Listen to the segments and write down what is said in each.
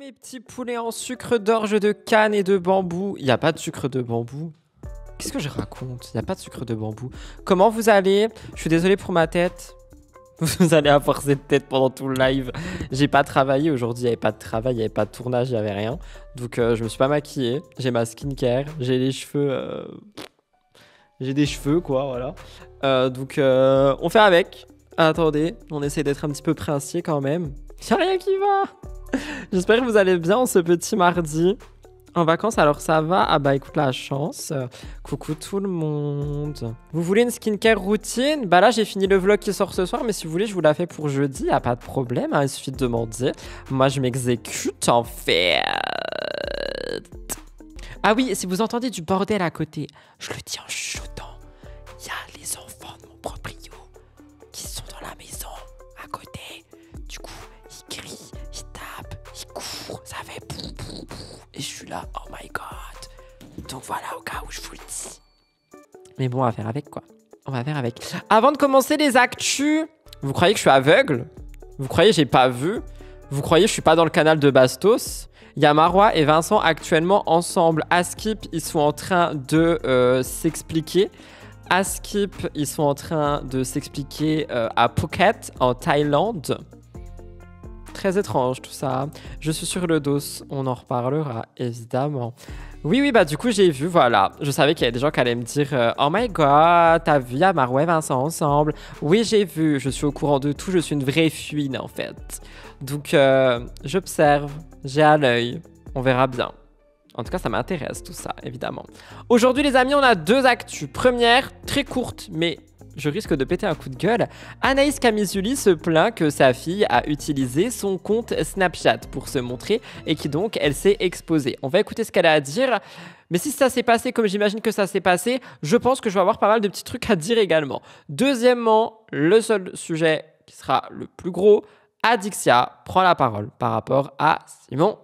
mes petits poulets en sucre d'orge de canne et de bambou. Il n'y a pas de sucre de bambou. Qu'est-ce que je raconte? Il n'y a pas de sucre de bambou. Comment vous allez? Je suis désolée pour ma tête. Vous allez avoir cette tête pendant tout le live. J'ai pas travaillé aujourd'hui, il n'y avait pas de travail, il n'y avait pas de tournage, il n'y avait rien. Donc je me suis pas maquillée. J'ai ma skincare, j'ai les cheveux... J'ai des cheveux quoi, voilà. Donc on fait avec. Attendez, on essaie d'être un petit peu princier quand même. Y'a rien qui va. J'espère que vous allez bien en ce petit mardi. En vacances, alors ça va? Ah bah écoute, la chance. Coucou tout le monde. Vous voulez une skincare routine? Bah là, j'ai fini le vlog qui sort ce soir, mais si vous voulez, je vous la fais pour jeudi. Y'a pas de problème, hein, il suffit de demander. Moi, je m'exécute en fait. Ah oui, si vous entendez du bordel à côté, je le dis en chuchotant. Il y a les enfants de mon proprio qui sont dans la maison à côté. Du coup, ils crient, ils tapent, ils courent, ça fait pou pou pou. Et je suis là, oh my god. Donc voilà, au cas où je vous le dis. Mais bon, on va faire avec quoi. On va faire avec. Avant de commencer les actus, vous croyez que je suis aveugle? Vous croyez que j'ai pas vu? Vous croyez que je suis pas dans le canal de Bastos? Il y a Marois et Vincent actuellement ensemble. À Skip, ils sont en train de s'expliquer. À Skip, ils sont en train de s'expliquer à Phuket, en Thaïlande. Très étrange tout ça. Je suis sur le dos, on en reparlera évidemment. Oui, bah du coup j'ai vu, voilà. Je savais qu'il y avait des gens qui allaient me dire oh my god, t'as vu, il y a Marois et Vincent ensemble. Oui, j'ai vu, je suis au courant de tout, je suis une vraie fuine en fait. Donc j'observe, j'ai à l'œil, on verra bien. En tout cas, ça m'intéresse tout ça, évidemment. Aujourd'hui, les amis, on a deux actus. Première, très courte, mais je risque de péter un coup de gueule. Anaïs Camizuli se plaint que sa fille a utilisé son compte Snapchat pour se montrer et qui donc, elle s'est exposée. On va écouter ce qu'elle a à dire. Mais si ça s'est passé comme j'imagine que ça s'est passé, je pense que je vais avoir pas mal de petits trucs à dire également. Deuxièmement, le seul sujet qui sera le plus gros, Adixia prend la parole par rapport à Simon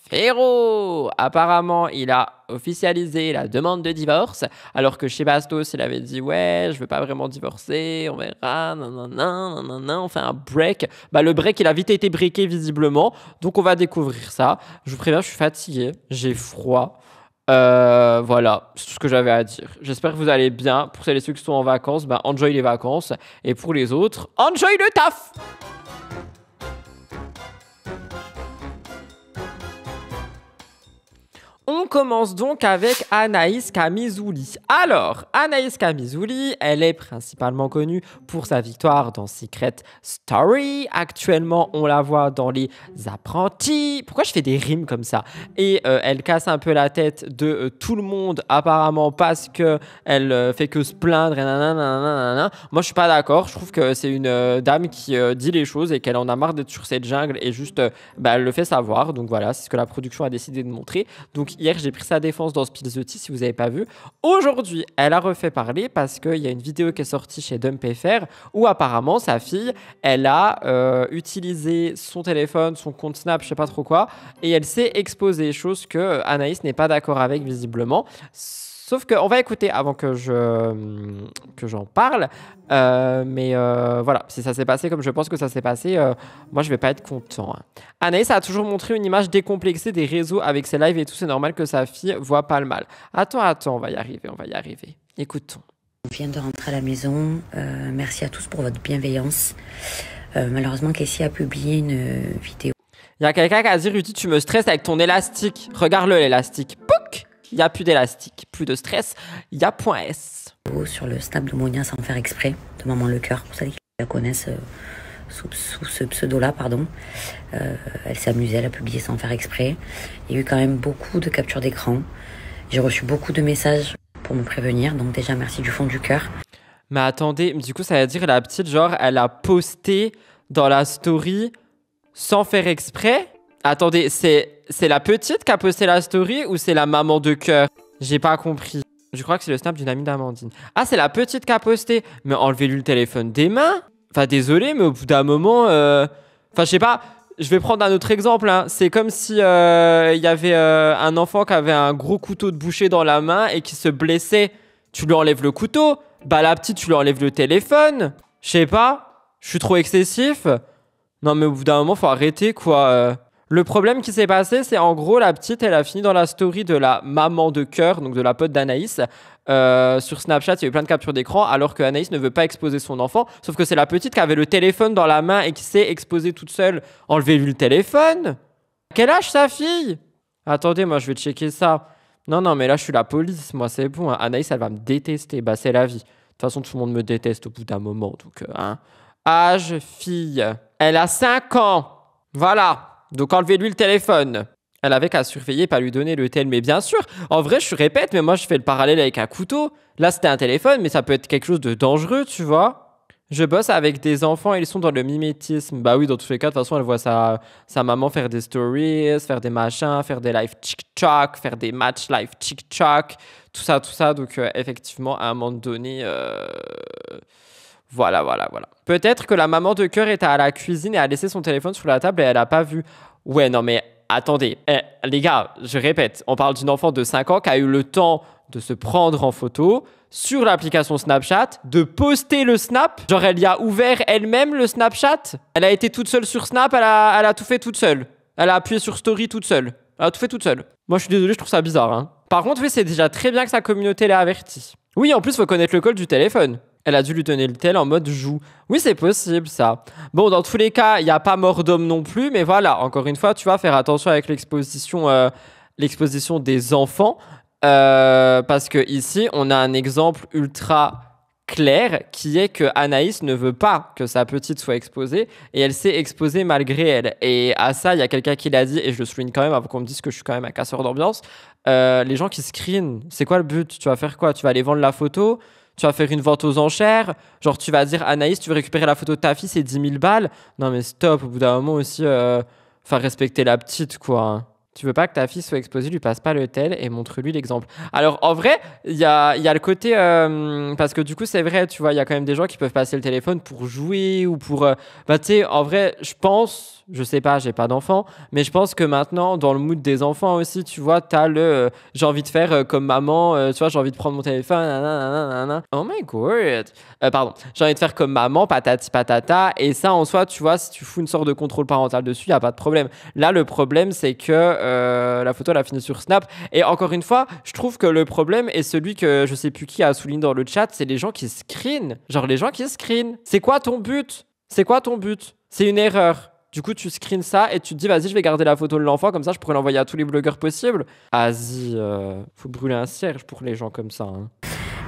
Féraud. Apparemment, il a officialisé la demande de divorce, alors que chez Bastos, il avait dit « Ouais, je veux pas vraiment divorcer, on verra, nanana, on fait un break. » Bah, le break, il a vite été breaké visiblement, donc on va découvrir ça. Je vous préviens, je suis fatigué, j'ai froid. Voilà, c'est tout ce que j'avais à dire. J'espère que vous allez bien. Pour celles et ceux qui sont en vacances, bah, enjoy les vacances. Et pour les autres, enjoy le taf! On commence donc avec Anaïs Camizuli. Alors, Anaïs Camizuli, elle est principalement connue pour sa victoire dans Secret Story. Actuellement, on la voit dans Les Apprentis. Pourquoi je fais des rimes comme ça? Et elle casse un peu la tête de tout le monde, apparemment, parce qu'elle fait que se plaindre et nanana. Moi, je suis pas d'accord. Je trouve que c'est une dame qui dit les choses et qu'elle en a marre d'être sur cette jungle et juste, elle le fait savoir. Donc voilà, c'est ce que la production a décidé de montrer. Donc hier, j'ai pris sa défense dans Spill the Tea, si vous n'avez pas vu. Aujourd'hui, elle a refait parler parce qu'il y a une vidéo qui est sortie chez DumpFR où apparemment, sa fille, elle a utilisé son téléphone, son compte Snap, je sais pas trop quoi, et elle s'est exposée, chose que Anaïs n'est pas d'accord avec visiblement. Sauf qu'on va écouter avant que j'en parle. Mais voilà, si ça s'est passé comme je pense que ça s'est passé, moi je vais pas être content. Hein. Anaïs a toujours montré une image décomplexée des réseaux avec ses lives et tout. C'est normal que sa fille voit pas le mal. Attends, on va y arriver, Écoutons. On vient de rentrer à la maison. Merci à tous pour votre bienveillance. Malheureusement, Cassie a publié une vidéo. Il y a quelqu'un qui a dit Rudy, tu me stresses avec ton élastique. Regarde-le, l'élastique. Pouc! Il n'y a plus d'élastique, plus de stress, il y a point S. Sur le snap de Monia sans faire exprès, de Maman Le Cœur, pour ceux qui la connaissent sous ce pseudo-là, pardon. Elle s'est amusée, elle a publié sans faire exprès. Il y a eu quand même beaucoup de captures d'écran. J'ai reçu beaucoup de messages pour me prévenir, donc déjà merci du fond du cœur. Mais attendez, du coup ça veut dire la petite, genre, elle a posté dans la story sans faire exprès? Attendez, c'est la petite qui a posté la story ou c'est la maman de cœur? J'ai pas compris. Je crois que c'est le snap d'une amie d'Amandine. Ah, c'est la petite qui a posté. Mais enlevez-lui le téléphone des mains. Enfin, désolé, mais au bout d'un moment... Enfin, je sais pas. Je vais prendre un autre exemple. Hein. C'est comme si il y avait un enfant qui avait un gros couteau de boucher dans la main et qui se blessait. Tu lui enlèves le couteau. Bah, la petite, tu lui enlèves le téléphone. Je sais pas. Je suis trop excessif. Non, mais au bout d'un moment, faut arrêter, quoi. Le problème qui s'est passé, c'est en gros, la petite, elle a fini dans la story de la maman de cœur, donc de la pote d'Anaïs. Sur Snapchat, il y a eu plein de captures d'écran, alors que Anaïs ne veut pas exposer son enfant. Sauf que c'est la petite qui avait le téléphone dans la main et qui s'est exposée toute seule. Enlevez-lui le téléphone. Quel âge sa fille? Attendez, moi je vais checker ça. Non, mais là je suis la police, moi c'est bon. Anaïs, elle va me détester. Bah, c'est la vie. De toute façon, tout le monde me déteste au bout d'un moment. Donc, Âge, fille. Elle a 5 ans. Voilà. Donc, enlevez-lui le téléphone. Elle avait qu'à surveiller, pas lui donner le tel. Mais bien sûr, en vrai, je répète, mais moi je fais le parallèle avec un couteau. Là, c'était un téléphone, mais ça peut être quelque chose de dangereux, tu vois. Je bosse avec des enfants, ils sont dans le mimétisme. Bah oui, dans tous les cas, de toute façon, elle voit sa maman faire des stories, faire des machins, faire des live TikTok, faire des matchs live TikTok, tout ça. Donc, effectivement, à un moment donné, voilà. Peut-être que la maman de cœur était à la cuisine et a laissé son téléphone sur la table et elle n'a pas vu. Ouais, non, mais attendez, les gars, je répète, on parle d'une enfant de 5 ans qui a eu le temps de se prendre en photo sur l'application Snapchat, de poster le Snap. Genre, elle y a ouvert elle-même le Snapchat. Elle a été toute seule sur Snap, elle a tout fait toute seule. Elle a appuyé sur Story toute seule. Elle a tout fait toute seule. Moi, je suis désolé, je trouve ça bizarre. Hein. Par contre, oui, c'est déjà très bien que sa communauté l'ait averti. Oui, en plus, il faut connaître le code du téléphone. Elle a dû lui donner le tel en mode joue. Oui, c'est possible, ça. Bon, dans tous les cas, il n'y a pas mort d'homme non plus. Mais voilà, encore une fois, tu vas faire attention avec l'exposition des enfants. Parce que ici, on a un exemple ultra clair qui est que Anaïs ne veut pas que sa petite soit exposée et elle s'est exposée malgré elle. Et à ça, il y a quelqu'un qui l'a dit et je le souligne quand même avant qu'on me dise que je suis quand même un casseur d'ambiance. Les gens qui screenent, c'est quoi le but? Tu vas faire quoi? Tu vas aller vendre la photo? Tu vas faire une vente aux enchères? Genre, tu vas dire Anaïs, tu veux récupérer la photo de ta fille, c'est 10 000 balles? Non, mais stop, au bout d'un moment aussi, faire respecter la petite, quoi. Hein. Tu veux pas que ta fille soit exposée, lui passe pas le tel et montre-lui l'exemple. Alors, en vrai, il y a le côté... parce que du coup, c'est vrai, tu vois, il y a quand même des gens qui peuvent passer le téléphone pour jouer ou pour... bah, tu sais, en vrai, je pense... Je sais pas, j'ai pas d'enfants, mais je pense que maintenant, dans le mood des enfants aussi, tu vois, t'as le j'ai envie de faire comme maman, tu vois, j'ai envie de prendre mon téléphone, nanana. Oh my god. Pardon, j'ai envie de faire comme maman, patati patata, et ça en soi, tu vois, si tu fous une sorte de contrôle parental dessus, y a pas de problème. Là, le problème, c'est que la photo, elle a fini sur Snap, et encore une fois, je trouve que le problème est celui que je sais plus qui a souligné dans le chat, c'est les gens qui screenent. Genre, les gens qui screenent. C'est quoi ton but? C'est une erreur. Du coup, tu screens ça et tu te dis, vas-y, je vais garder la photo de l'enfant, comme ça, je pourrais l'envoyer à tous les blogueurs possibles. Vas-y, faut brûler un cierge pour les gens comme ça. Hein.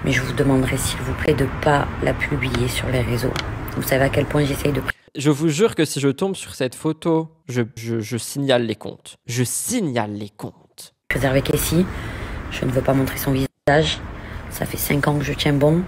Mais je vous demanderai, s'il vous plaît, de pas la publier sur les réseaux. Vous savez à quel point j'essaye de... Je vous jure que si je tombe sur cette photo, je signale les comptes. Je signale les comptes. Préserver Cassie, je ne veux pas montrer son visage. Ça fait 5 ans que je tiens bon.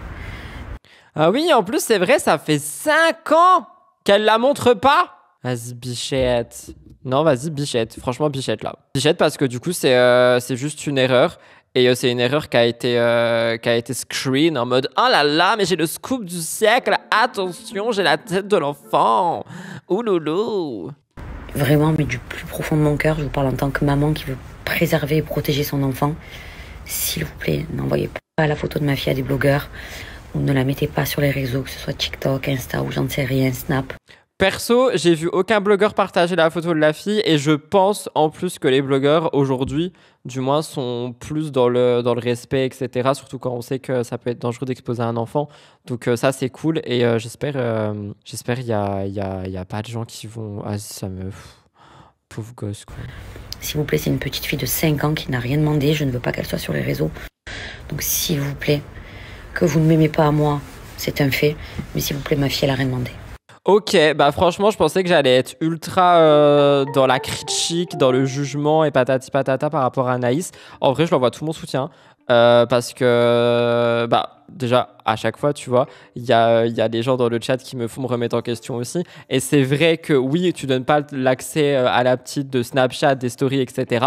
Ah oui, en plus, c'est vrai, ça fait 5 ans qu'elle la montre pas. Vas-y, bichette. Non, vas-y, bichette. Franchement, bichette, là. Bichette, parce que du coup, c'est juste une erreur. Et c'est une erreur qui a été screen en mode « Oh là là, mais j'ai le scoop du siècle. Attention, j'ai la tête de l'enfant. Ouh loulou. » Vraiment, mais du plus profond de mon cœur, je vous parle en tant que maman qui veut préserver et protéger son enfant. S'il vous plaît, n'envoyez pas la photo de ma fille à des blogueurs. Ou ne la mettez pas sur les réseaux, que ce soit TikTok, Insta ou j'en sais rien, Snap. Perso, j'ai vu aucun blogueur partager la photo de la fille et je pense en plus que les blogueurs aujourd'hui, du moins, sont plus dans le respect, etc. Surtout quand on sait que ça peut être dangereux d'exposer un enfant. Donc ça, c'est cool et j'espère il y a pas de gens qui vont... Ah, ça me... Pauvre gosse, quoi. S'il vous plaît, c'est une petite fille de 5 ans qui n'a rien demandé. Je ne veux pas qu'elle soit sur les réseaux. Donc s'il vous plaît, que vous ne m'aimez pas à moi, c'est un fait. Mais s'il vous plaît, ma fille, elle a rien demandé. Ok, bah franchement, je pensais que j'allais être ultra dans la critique, dans le jugement et patati patata par rapport à Anaïs. En vrai, je lui envoie tout mon soutien parce que, bah, déjà, à chaque fois, tu vois, il y a des gens dans le chat qui me font me remettre en question aussi. Et c'est vrai que oui, tu donnes pas l'accès à la petite de Snapchat, des stories, etc.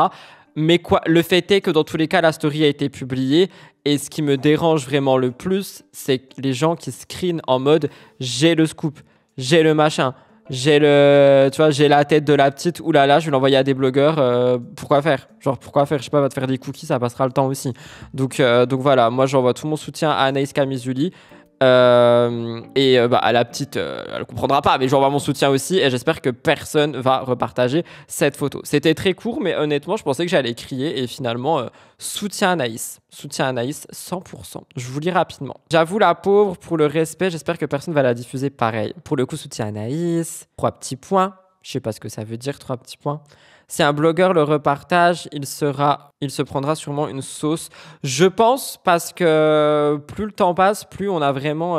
Mais quoi, le fait est que dans tous les cas, la story a été publiée. Et ce qui me dérange vraiment le plus, c'est les gens qui screenent en mode « j'ai le scoop ». J'ai le machin, j'ai la tête de la petite, oulala, je vais l'envoyer à des blogueurs, pourquoi faire? Genre, pourquoi faire? Je sais pas, va te faire des cookies, ça passera le temps aussi. Donc voilà, moi j'envoie tout mon soutien à Anaïs Kamizuli. À la petite, elle comprendra pas, mais j'envoie mon soutien aussi et j'espère que personne va repartager cette photo. C'était très court, mais honnêtement, je pensais que j'allais crier et finalement, soutien Anaïs. Soutien Anaïs, 100%. Je vous lis rapidement. J'avoue la pauvre, pour le respect, j'espère que personne va la diffuser pareil. Pour le coup, soutien Anaïs, 3 petits points. Je sais pas ce que ça veut dire, 3 petits points. Si un blogueur le repartage, il se prendra sûrement une sauce. Je pense parce que plus le temps passe, plus on a vraiment...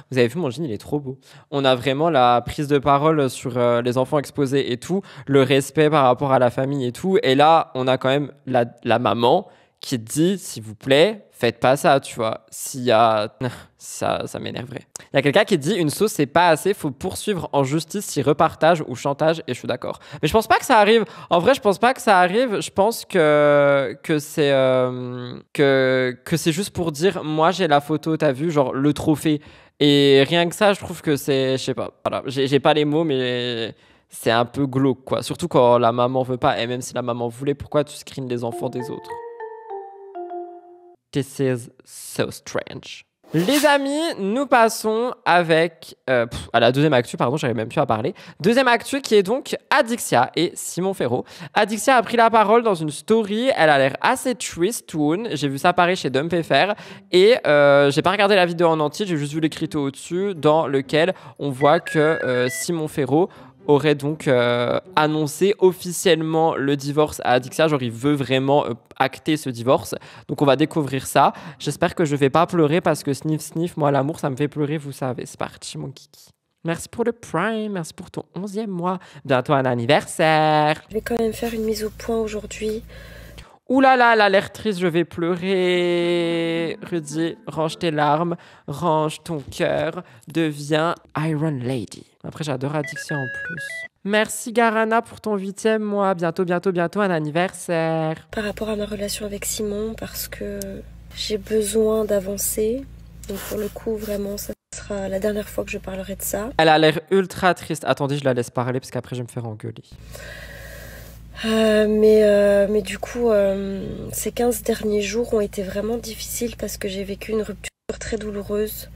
Vous avez vu, mon jean, il est trop beau. On a vraiment la prise de parole sur les enfants exposés et tout, le respect par rapport à la famille et tout. Et là, on a quand même la maman qui dit, s'il vous plaît, faites pas ça, tu vois. S'il y a... Ça m'énerverait. Il y a quelqu'un qui dit, une sauce, c'est pas assez, faut poursuivre en justice si repartage ou chantage, et je suis d'accord. Mais je pense pas que ça arrive. En vrai, je pense pas que ça arrive. Je pense que c'est juste pour dire, moi, j'ai la photo, t'as vu, genre, le trophée. Et rien que ça, je trouve que c'est... Je sais pas. Voilà. J'ai pas les mots, mais... C'est un peu glauque, quoi. Surtout quand la maman veut pas. Et même si la maman voulait, pourquoi tu screens les enfants des autres? This is so strange. Les amis, nous passons avec à la deuxième actu, pardon, j'arrive même plus à parler. Deuxième actu qui est donc Adixia et Simon Ferro. Adixia a pris la parole dans une story, elle a l'air assez tristoun. J'ai vu ça apparaître chez Dumpfr et j'ai pas regardé la vidéo en entier, j'ai juste vu l'écriteau au-dessus dans lequel on voit que Simon Ferro aurait donc annoncé officiellement le divorce à Adixia. Genre, il veut vraiment acter ce divorce. Donc, on va découvrir ça. J'espère que je vais pas pleurer parce que sniff, sniff, moi, l'amour, ça me fait pleurer, vous savez. C'est parti, mon kiki. Merci pour le Prime. Merci pour ton 11e mois. Bientôt un anniversaire. Je vais quand même faire une mise au point aujourd'hui. Ouh là là, elle a l'air triste, je vais pleurer. Rudy, range tes larmes, range ton cœur, deviens Iron Lady. Après, j'adore Adixia en plus. Merci Garana pour ton 8e mois. Bientôt un anniversaire. Par rapport à ma relation avec Simon, parce que j'ai besoin d'avancer. Donc pour le coup, vraiment, ça sera la dernière fois que je parlerai de ça. Elle a l'air ultra triste. Attendez, je la laisse parler parce qu'après, je vais me faire engueuler. Mais du coup, ces 15 derniers jours ont été vraiment difficiles parce que j'ai vécu une rupture très douloureuse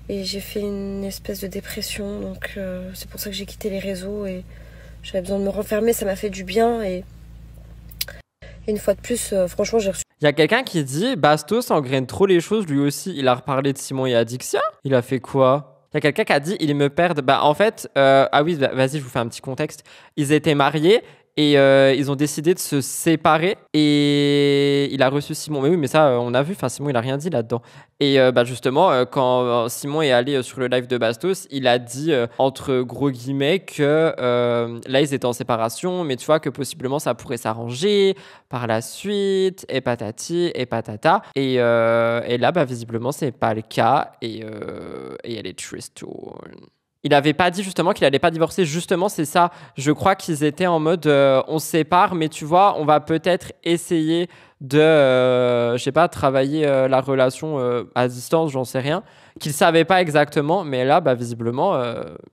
et j'ai fait une espèce de dépression. Donc c'est pour ça que j'ai quitté les réseaux et j'avais besoin de me renfermer. Ça m'a fait du bien et une fois de plus, franchement, j'ai reçu... Il y a quelqu'un qui dit Bastos engraine trop les choses, lui aussi. Il a reparlé de Simon et Adixia. Il a fait quoi? Il y a quelqu'un qui a dit ils me perdent. Bah en fait, ah oui, vas-y, je vous fais un petit contexte. Ils étaient mariés. Et ils ont décidé de se séparer et il a reçu Simon. Mais oui, mais ça, on a vu. Enfin, Simon, il a rien dit là-dedans. Et justement, quand Simon est allé sur le live de Bastos, il a dit, entre gros guillemets, que là, ils étaient en séparation, mais tu vois que possiblement, ça pourrait s'arranger par la suite, et patati, et patata. Et là, visiblement, c'est pas le cas. Et elle est tristoun. Il n'avait pas dit justement qu'il n'allait pas divorcer. Justement, c'est ça. Je crois qu'ils étaient en mode on se sépare, mais tu vois, on va peut-être essayer de, je sais pas, travailler la relation à distance, j'en sais rien. Qu'ils ne savaient pas exactement, mais là, visiblement,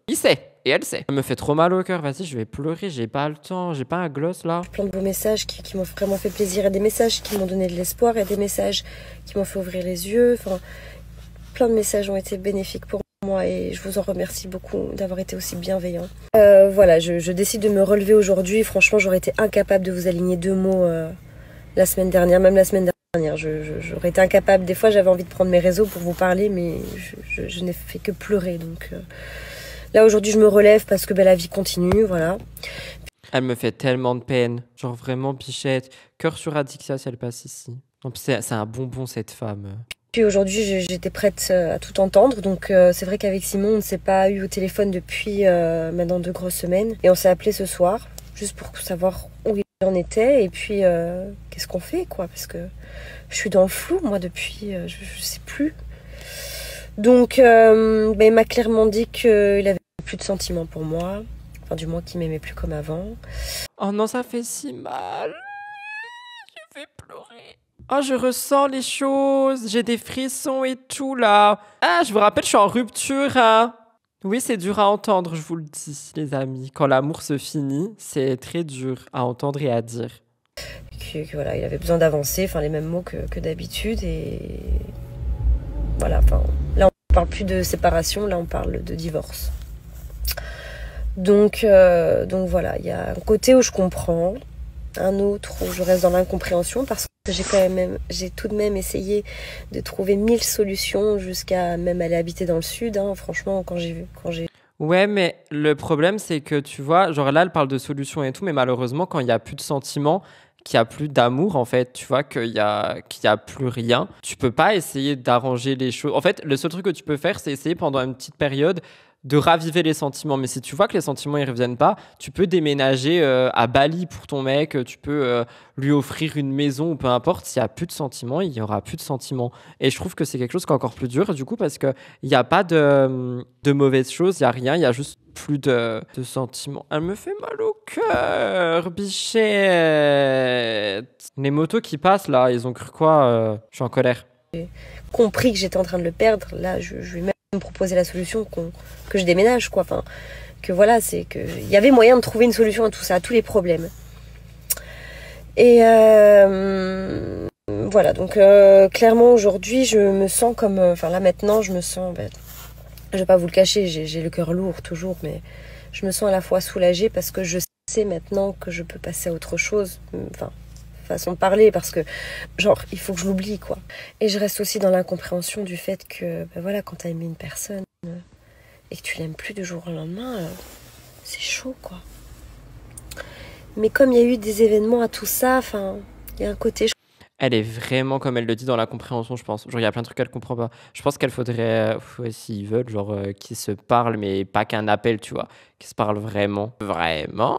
il sait. Et elle sait. Ça me fait trop mal au cœur. Vas-y, je vais pleurer. J'ai pas le temps. J'ai pas un gloss là. Plein de beaux messages qui m'ont vraiment fait plaisir. Et des messages qui m'ont donné de l'espoir. Et des messages qui m'ont fait ouvrir les yeux. Enfin, plein de messages ont été bénéfiques pour moi et je vous en remercie beaucoup d'avoir été aussi bienveillant. Voilà, je décide de me relever aujourd'hui. Franchement, j'aurais été incapable de vous aligner 2 mots la semaine dernière, même la semaine dernière. J'aurais été incapable. Des fois, j'avais envie de prendre mes réseaux pour vous parler, mais je n'ai fait que pleurer. Donc là, aujourd'hui, je me relève parce que la vie continue, voilà. Elle me fait tellement de peine. Genre vraiment, Bichette. Cœur sur Adixia si elle passe ici. C'est un bonbon, cette femme. Puis aujourd'hui, j'étais prête à tout entendre. Donc c'est vrai qu'avec Simon, on ne s'est pas eu au téléphone depuis maintenant 2 grosses semaines. Et on s'est appelé ce soir, juste pour savoir où il en était. Et puis, qu'est-ce qu'on fait, quoi. Parce que je suis dans le flou, moi, depuis, je sais plus. Donc, il m'a clairement dit qu'il avait plus de sentiments pour moi. Enfin, du moins, qu'il m'aimait plus comme avant. Oh non, ça fait si mal. Je vais pleurer. Oh, je ressens les choses. J'ai des frissons et tout, là. Ah, je vous rappelle, je suis en rupture, hein. Oui, c'est dur à entendre, je vous le dis, les amis. Quand l'amour se finit, c'est très dur à entendre et à dire. Voilà, il avait besoin d'avancer, enfin, les mêmes mots que d'habitude. Et voilà, enfin, là, on parle plus de séparation, là on parle de divorce. Donc voilà, il y a un côté où je comprends, un autre où je reste dans l'incompréhension parce que j'ai tout de même essayé de trouver 1000 solutions jusqu'à même aller habiter dans le sud, hein, franchement quand j'ai Ouais, mais le problème, c'est que tu vois, genre là, elle parle de solutions et tout, mais malheureusement, quand il n'y a plus de sentiments, qu'il n'y a plus d'amour, en fait, tu vois, qu'il y a plus rien, tu peux pas essayer d'arranger les choses. En fait, le seul truc que tu peux faire, c'est essayer pendant une petite période de raviver les sentiments. Mais si tu vois que les sentiments ils reviennent pas, tu peux déménager à Bali pour ton mec, tu peux lui offrir une maison ou peu importe. S'il y a plus de sentiments, il y aura plus de sentiments. Et je trouve que c'est quelque chose qui est encore plus dur du coup parce que il y a pas de mauvaises choses, il y a rien, il y a juste plus de sentiments. Elle me fait mal au cœur, bichette. Les motos qui passent là, ils ont cru quoi? Je suis en colère. J'ai compris que j'étais en train de le perdre. Là, je lui ai même proposé la solution que je déménage, quoi. Enfin, que voilà, c'est que il y avait moyen de trouver une solution à tout ça, à tous les problèmes. Et voilà, donc clairement aujourd'hui, je me sens comme, enfin là maintenant, je me sens, je vais pas vous le cacher, j'ai le cœur lourd toujours, mais je me sens à la fois soulagée parce que je sais maintenant que je peux passer à autre chose. Enfin, façon de parler parce que genre il faut que je l'oublie quoi. Et je reste aussi dans l'incompréhension du fait que voilà, quand t'as aimé une personne et que tu l'aimes plus du jour au lendemain, c'est chaud quoi. Mais comme il y a eu des événements à tout ça, enfin il y a un côté. Elle est vraiment comme elle le dit dans la compréhension, je pense. Genre il y a plein de trucs qu'elle comprend pas. Je pense qu'elle faudrait, ouais, s'ils veulent, genre qu'ils se parlent, mais pas qu'un appel, tu vois, qu'ils se parlent vraiment, vraiment.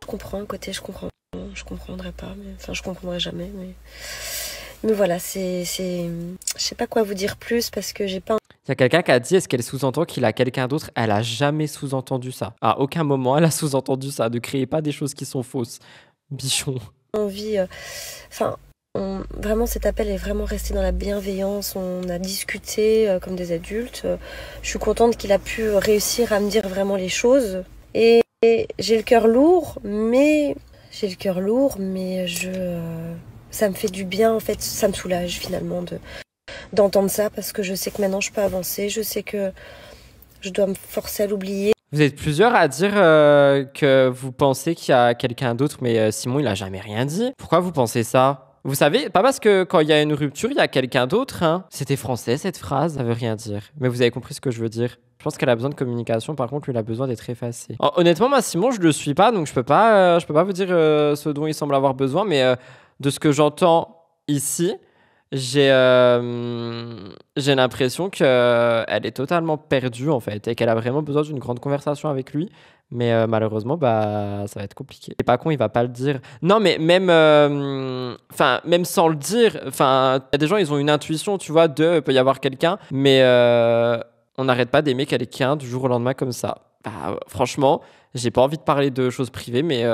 Je comprends un côté, je comprendrai pas, mais enfin je comprendrai jamais, mais voilà, je sais pas quoi vous dire plus parce que j'ai pas. Il y a quelqu'un qui a dit, est-ce qu'elle sous-entend qu'il a quelqu'un d'autre? Elle a jamais sous-entendu ça. À aucun moment elle a sous-entendu ça. Ne créez pas des choses qui sont fausses, bichon. Envie, enfin. Vraiment cet appel est vraiment resté dans la bienveillance, on a discuté comme des adultes, je suis contente qu'il a pu réussir à me dire vraiment les choses et j'ai le cœur lourd mais ça me fait du bien en fait, ça me soulage finalement d'entendre ça parce que je sais que maintenant je peux avancer, je sais que je dois me forcer à l'oublier. Vous êtes plusieurs à dire que vous pensez qu'il y a quelqu'un d'autre, mais Simon il a jamais rien dit. Pourquoi vous pensez ça? Vous savez, pas parce que quand il y a une rupture, il y a quelqu'un d'autre, hein. C'était français cette phrase, ça veut rien dire. Mais vous avez compris ce que je veux dire. Je pense qu'elle a besoin de communication, par contre, lui, il a besoin d'être effacé. Honnêtement, moi, Simon, je le suis pas, donc je peux pas vous dire ce dont il semble avoir besoin, mais de ce que j'entends ici, j'ai l'impression qu'elle est totalement perdue, en fait, et qu'elle a vraiment besoin d'une grande conversation avec lui. Mais malheureusement, ça va être compliqué. Et pas con, il va pas le dire. Non, mais même sans le dire, il y a des gens, ils ont une intuition, tu vois, peut y avoir quelqu'un, mais on n'arrête pas d'aimer quelqu'un du jour au lendemain comme ça. Franchement, j'ai pas envie de parler de choses privées, mais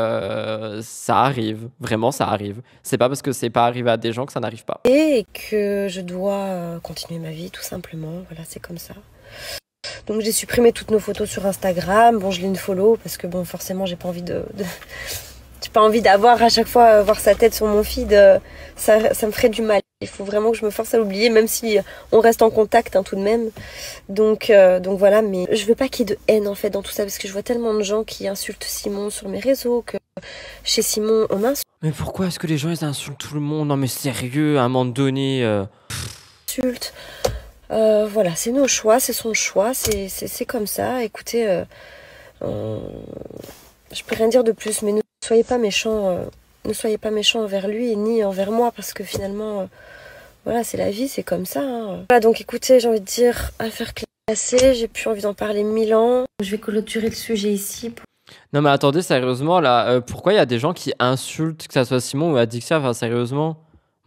ça arrive. Vraiment, ça arrive. C'est pas parce que c'est pas arrivé à des gens que ça n'arrive pas. Et que je dois continuer ma vie, tout simplement. Voilà, c'est comme ça. Donc j'ai supprimé toutes nos photos sur Instagram. Bon, je l'ai une follow parce que bon, forcément, j'ai pas envie j'ai pas envie d'avoir à chaque fois voir sa tête sur mon feed. Ça me ferait du mal. Il faut vraiment que je me force à l'oublier, même si on reste en contact hein, tout de même. Donc voilà, mais je veux pas qu'il y ait de haine en fait dans tout ça parce que je vois tellement de gens qui insultent Simon sur mes réseaux que chez Simon on m'insulte. Mais pourquoi est-ce que les gens ils insultent tout le monde? Non mais sérieux, à un moment donné. Insulte. Voilà, c'est nos choix, c'est son choix, c'est comme ça. Écoutez, je peux rien dire de plus, mais ne soyez pas méchants, envers lui ni envers moi, parce que finalement, voilà, c'est la vie, c'est comme ça. Hein. Voilà, donc écoutez, j'ai envie de dire, affaire classée, j'ai plus envie d'en parler 1000 ans. Je vais clôturer le sujet ici. Non mais attendez, sérieusement, là, pourquoi il y a des gens qui insultent, que ça soit Simon ou Adixia, enfin sérieusement?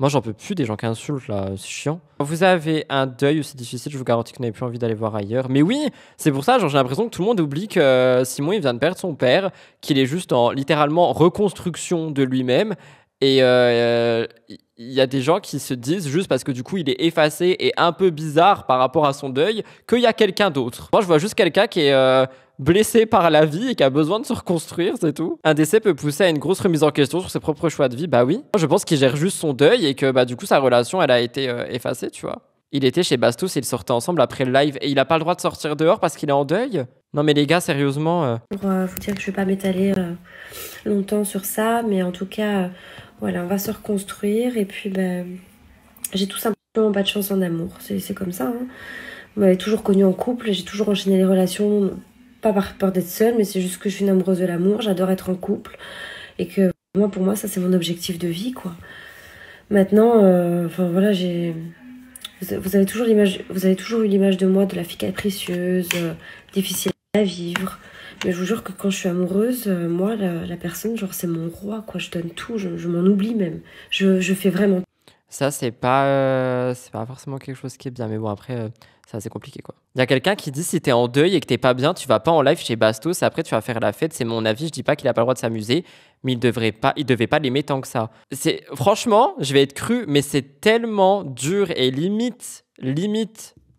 Moi, j'en peux plus des gens qui insultent, là. C'est chiant. Vous avez un deuil aussi difficile, je vous garantis que vous n'avez plus envie d'aller voir ailleurs. Mais oui, c'est pour ça, genre, j'ai l'impression que tout le monde oublie que Simon, il vient de perdre son père, qu'il est juste en, littéralement, reconstruction de lui-même. Et il y a des gens qui se disent, juste parce que du coup, il est effacé et un peu bizarre par rapport à son deuil, qu'il y a quelqu'un d'autre. Moi, je vois juste quelqu'un qui est blessé par la vie et qui a besoin de se reconstruire, c'est tout. Un décès peut pousser à une grosse remise en question sur ses propres choix de vie, bah oui. Moi, je pense qu'il gère juste son deuil et que bah du coup sa relation elle a été effacée, tu vois. Il était chez Bastos et ils sortaient ensemble après le live. Et il a pas le droit de sortir dehors parce qu'il est en deuil? Non mais les gars, sérieusement. Pour vous dire que je vais pas m'étaler longtemps sur ça, mais en tout cas, voilà, on va se reconstruire. Et puis, j'ai tout simplement pas de chance en amour. C'est comme ça. Hein. Vous m'avez toujours connue en couple, j'ai toujours enchaîné les relations, pas par peur d'être seule, mais c'est juste que je suis une amoureuse de l'amour, j'adore être en couple. Et que pour moi, ça c'est mon objectif de vie, quoi. Maintenant, voilà, vous avez toujours eu l'image de moi, de la fille capricieuse, difficile à vivre. Mais je vous jure que quand je suis amoureuse, moi, la personne, genre, c'est mon roi, quoi. Je donne tout, je m'en oublie même. Je fais vraiment. Ça, c'est pas forcément quelque chose qui est bien. Mais bon, après, c'est assez compliqué, quoi. Il y a quelqu'un qui dit si t'es en deuil et que t'es pas bien, tu vas pas en live chez Bastos et après tu vas faire la fête. C'est mon avis. Je dis pas qu'il a pas le droit de s'amuser, mais il devait pas l'aimer tant que ça. Franchement, je vais être cru, mais c'est tellement dur et limite,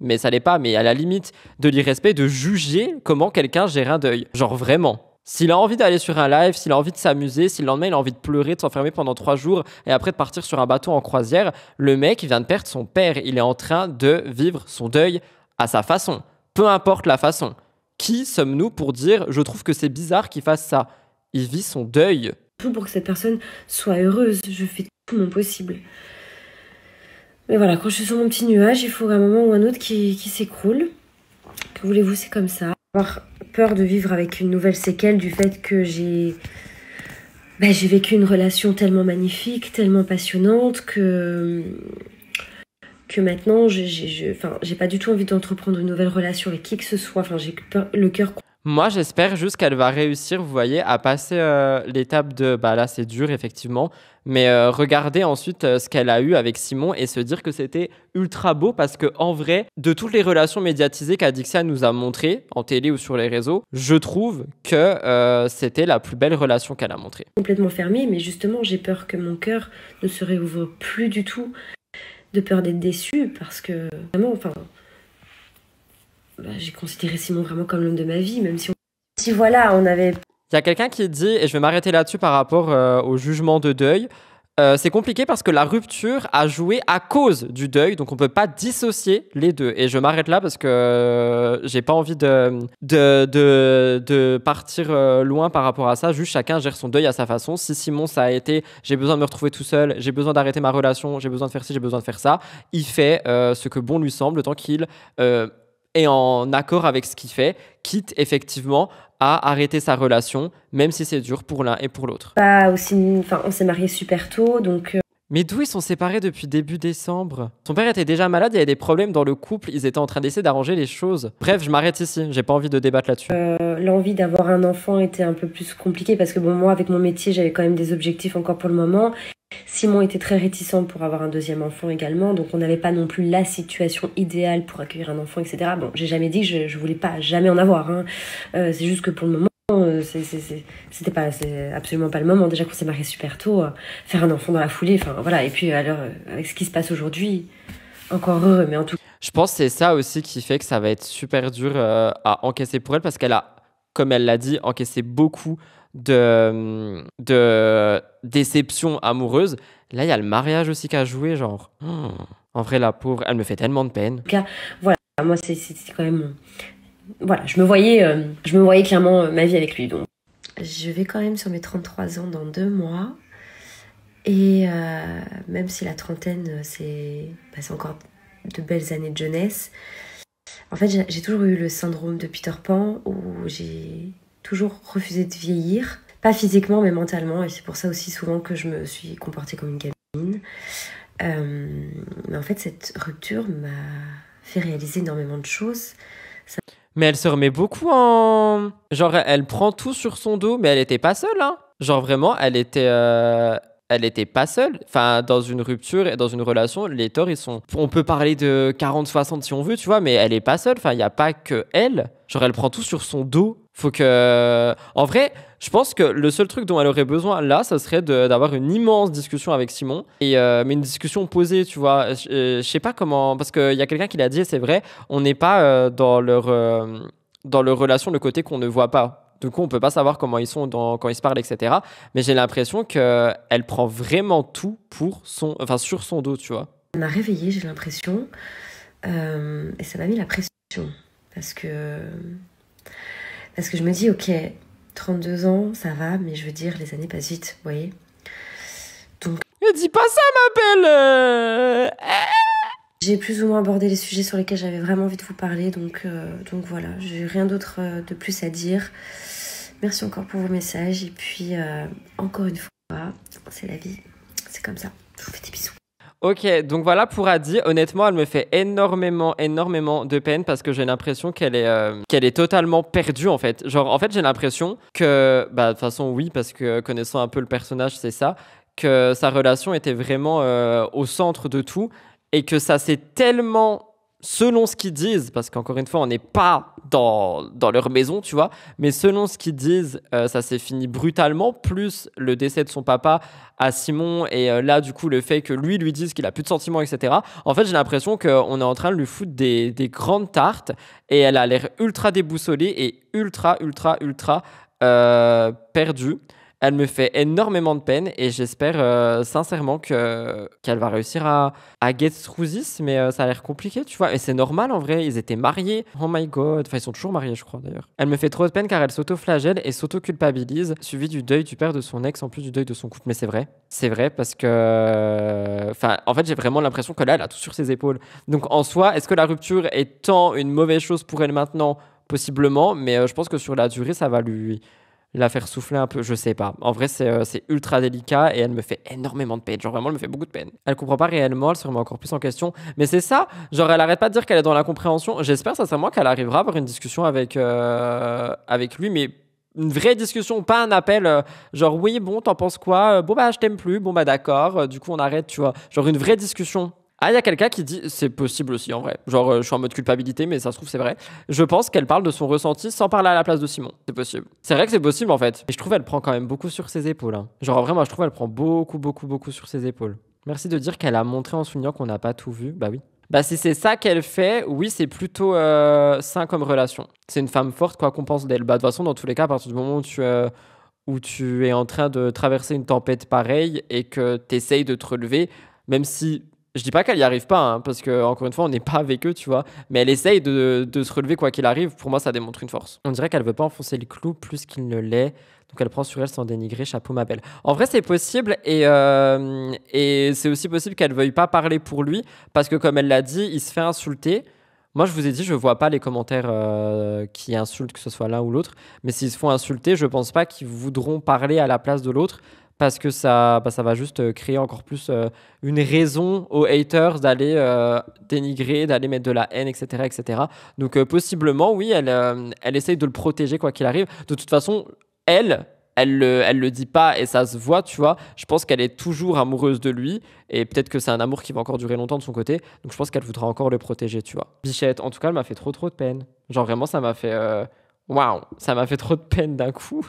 mais ça l'est pas, mais à la limite de l'irrespect de juger comment quelqu'un gère un deuil. Genre vraiment. S'il a envie d'aller sur un live, s'il a envie de s'amuser, si le lendemain il a envie de pleurer, de s'enfermer pendant 3 jours et après de partir sur un bateau en croisière, le mec il vient de perdre son père. Il est en train de vivre son deuil à sa façon. Peu importe la façon. Qui sommes-nous pour dire je trouve que c'est bizarre qu'il fasse ça? Il vit son deuil. Tout pour que cette personne soit heureuse. Je fais tout mon possible. Mais voilà, quand je suis sur mon petit nuage, il faut un moment ou un autre qui s'écroule. Que voulez-vous, c'est comme ça. Avoir peur de vivre avec une nouvelle séquelle du fait que j'ai vécu une relation tellement magnifique, tellement passionnante que maintenant j'ai pas du tout envie d'entreprendre une nouvelle relation avec qui que ce soit. Enfin, j'ai le cœur. Moi, j'espère juste qu'elle va réussir, vous voyez, à passer l'étape de... Bah là, c'est dur, effectivement. Mais regarder ensuite ce qu'elle a eu avec Simon et se dire que c'était ultra beau parce que en vrai, de toutes les relations médiatisées qu'Adixia nous a montrées, en télé ou sur les réseaux, je trouve que c'était la plus belle relation qu'elle a montrée. Complètement fermée, mais justement, j'ai peur que mon cœur ne se réouvre plus du tout, de peur d'être déçue parce que vraiment, j'ai considéré Simon vraiment comme l'homme de ma vie, même si voilà, on avait... Il y a quelqu'un qui dit, et je vais m'arrêter là-dessus par rapport au jugement de deuil, c'est compliqué parce que la rupture a joué à cause du deuil, donc on peut pas dissocier les deux. Et je m'arrête là parce que j'ai pas envie de partir loin par rapport à ça. Juste chacun gère son deuil à sa façon. Si Simon, ça a été j'ai besoin de me retrouver tout seul, j'ai besoin d'arrêter ma relation, j'ai besoin de faire ci, j'ai besoin de faire ça, il fait ce que bon lui semble, tant qu'il est en accord avec ce qu'il fait, quitte effectivement à arrêter sa relation, même si c'est dur pour l'un et pour l'autre. On s'est mariés super tôt, donc... Mais d'où ils sont séparés depuis début décembre? Son père était déjà malade, il y avait des problèmes dans le couple, ils étaient en train d'essayer d'arranger les choses. Bref, je m'arrête ici, j'ai pas envie de débattre là-dessus. L'envie d'avoir un enfant était un peu plus compliquée parce que moi, avec mon métier, j'avais quand même des objectifs encore pour le moment. Simon était très réticent pour avoir un deuxième enfant également, donc on n'avait pas non plus la situation idéale pour accueillir un enfant, etc. Bon, j'ai jamais dit que je voulais pas jamais en avoir, hein. C'est juste que pour le moment, c'est absolument pas le moment. Déjà qu'on s'est mariés super tôt, faire un enfant dans la foulée, enfin voilà. Et puis alors, avec ce qui se passe aujourd'hui, encore heureux, mais en tout cas... Je pense que c'est ça aussi qui fait que ça va être super dur à encaisser pour elle, parce qu'elle a, comme elle l'a dit, encaissé beaucoup de déception amoureuse. Là, il y a le mariage aussi qui a joué, genre. En vrai, la pauvre, elle me fait tellement de peine. En tout cas, voilà, moi, c'est quand même... Voilà, je me voyais clairement ma vie avec lui. Donc. Je vais quand même sur mes 33 ans dans 2 mois. Et même si la trentaine, c'est encore de belles années de jeunesse, en fait, j'ai toujours eu le syndrome de Peter Pan où j'ai toujours refusé de vieillir. Pas physiquement, mais mentalement. Et c'est pour ça aussi souvent que je me suis comportée comme une gamine. Mais en fait, cette rupture m'a fait réaliser énormément de choses. Mais elle se remet beaucoup en... Genre, elle prend tout sur son dos, mais elle était pas seule, hein. Genre, vraiment, elle était pas seule. Enfin, dans une rupture et dans une relation, les torts, ils sont... On peut parler de 40-60 si on veut, tu vois, mais elle est pas seule. Enfin, il n'y a pas que elle. Genre, elle prend tout sur son dos. Faut que... En vrai, je pense que le seul truc dont elle aurait besoin, là, ça serait d'avoir une immense discussion avec Simon. Mais une discussion posée, tu vois. Je sais pas comment... Parce qu'il y a quelqu'un qui l'a dit, et c'est vrai, on n'est pas dans leur relation, le côté qu'on ne voit pas. Du coup, on peut pas savoir comment ils sont quand ils se parlent, etc. Mais j'ai l'impression qu'elle prend vraiment tout sur son dos, tu vois. Elle m'a réveillée, j'ai l'impression. Et ça m'a mis la pression. Parce que je me dis, ok, 32 ans, ça va, mais je veux dire, les années passent vite, vous voyez. Donc, Mais dis pas ça, ma belle. J'ai plus ou moins abordé les sujets sur lesquels j'avais vraiment envie de vous parler. Donc voilà, j'ai rien d'autre de plus à dire. Merci encore pour vos messages. Et puis, encore une fois, c'est la vie. C'est comme ça. Je vous fais des bisous. Ok, donc voilà pour Adi. Honnêtement, elle me fait énormément de peine parce que j'ai l'impression qu'elle est totalement perdue en fait. Genre, en fait, j'ai l'impression que, bah, de toute façon, oui, parce que connaissant un peu le personnage, c'est ça, que sa relation était vraiment au centre de tout et que ça s'est tellement, selon ce qu'ils disent, parce qu'encore une fois, on n'est pas dans leur maison, tu vois, mais selon ce qu'ils disent, ça s'est fini brutalement, plus le décès de son papa à Simon, et là, du coup, le fait que lui dise qu'il a plus de sentiments, etc. En fait, j'ai l'impression qu'on est en train de lui foutre des grandes tartes, et elle a l'air ultra déboussolée et ultra perdue. Elle me fait énormément de peine et j'espère sincèrement qu'elle va réussir à get through this, mais ça a l'air compliqué, tu vois. Et c'est normal en vrai, ils étaient mariés. Oh my god. Enfin, ils sont toujours mariés, je crois d'ailleurs. Elle me fait trop de peine car elle s'auto-flagelle et s'auto-culpabilise, suivi du deuil du père de son ex en plus du deuil de son couple. Mais c'est vrai. C'est vrai parce que. Enfin, en fait, j'ai vraiment l'impression que là, elle a tout sur ses épaules. Donc en soi, est-ce que la rupture est tant une mauvaise chose pour elle maintenant? Possiblement, mais je pense que sur la durée, ça va la faire souffler un peu, je sais pas. En vrai, c'est ultra délicat et elle me fait énormément de peine. Genre, vraiment, elle me fait beaucoup de peine. Elle comprend pas réellement, elle se remet encore plus en question. Mais c'est ça, genre, elle arrête pas de dire qu'elle est dans l'incompréhension. J'espère sincèrement qu'elle arrivera à avoir une discussion avec lui, mais une vraie discussion, pas un appel genre, oui, bon, t'en penses quoi? Bon, bah, je t'aime plus. Bon, bah, d'accord. Du coup, on arrête, tu vois. Genre, une vraie discussion. Ah, il y a quelqu'un qui dit, c'est possible aussi en vrai. Genre, je suis en mode culpabilité, mais ça se trouve, c'est vrai. Je pense qu'elle parle de son ressenti sans parler à la place de Simon. C'est possible. C'est vrai que c'est possible en fait. Et je trouve qu'elle prend quand même beaucoup sur ses épaules. Hein. Genre, en vrai, moi, je trouve qu'elle prend beaucoup sur ses épaules. Merci de dire qu'elle a montré en soulignant qu'on n'a pas tout vu. Bah oui. Bah, si c'est ça qu'elle fait, oui, c'est plutôt sain comme relation. C'est une femme forte, quoi qu'on pense d'elle. Bah, de toute façon, dans tous les cas, à partir du moment où tu es en train de traverser une tempête pareille et que tu essayes de te relever, même si. Je dis pas qu'elle y arrive pas, hein, parce que encore une fois, on n'est pas avec eux, tu vois. Mais elle essaye de se relever quoi qu'il arrive. Pour moi, ça démontre une force. On dirait qu'elle veut pas enfoncer le clou plus qu'il ne l'est. Donc elle prend sur elle sans dénigrer. Chapeau, ma belle. En vrai, c'est possible et c'est aussi possible qu'elle veuille pas parler pour lui parce que comme elle l'a dit, il se fait insulter. Moi, je vous ai dit, je vois pas les commentaires qui insultent, que ce soit l'un ou l'autre. Mais s'ils se font insulter, je pense pas qu'ils voudront parler à la place de l'autre. Parce que ça va juste créer encore plus une raison aux haters d'aller dénigrer, d'aller mettre de la haine, etc. etc. Donc possiblement, oui, elle essaye de le protéger quoi qu'il arrive. De toute façon, elle le dit pas et ça se voit, tu vois. Je pense qu'elle est toujours amoureuse de lui et peut-être que c'est un amour qui va encore durer longtemps de son côté. Donc je pense qu'elle voudra encore le protéger, tu vois. Bichette, en tout cas, elle m'a fait trop de peine. Genre vraiment, ça m'a fait... Waouh, ça m'a fait trop de peine d'un coup.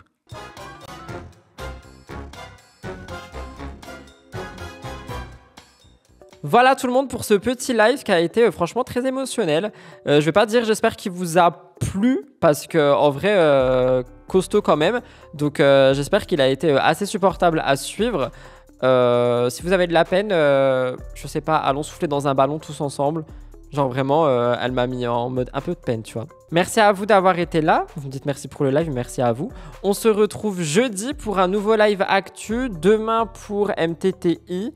Voilà tout le monde pour ce petit live qui a été franchement très émotionnel. Je vais pas dire j'espère qu'il vous a plu parce que en vrai costaud quand même. Donc j'espère qu'il a été assez supportable à suivre. Si vous avez de la peine, je sais pas, allons souffler dans un ballon tous ensemble. Genre vraiment, elle m'a mis en mode un peu de peine, tu vois. Merci à vous d'avoir été là. Vous me dites merci pour le live, merci à vous. On se retrouve jeudi pour un nouveau live actu. Demain pour MTTI.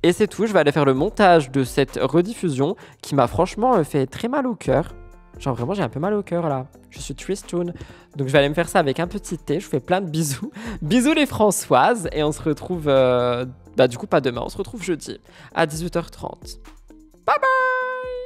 Et c'est tout, je vais aller faire le montage de cette rediffusion qui m'a franchement fait très mal au cœur. Genre vraiment, j'ai un peu mal au cœur là. Je suis tristoun. Donc je vais aller me faire ça avec un petit thé. Je vous fais plein de bisous. Bisous les Françoises. Et on se retrouve, du coup pas demain, on se retrouve jeudi à 18h30. Bye bye!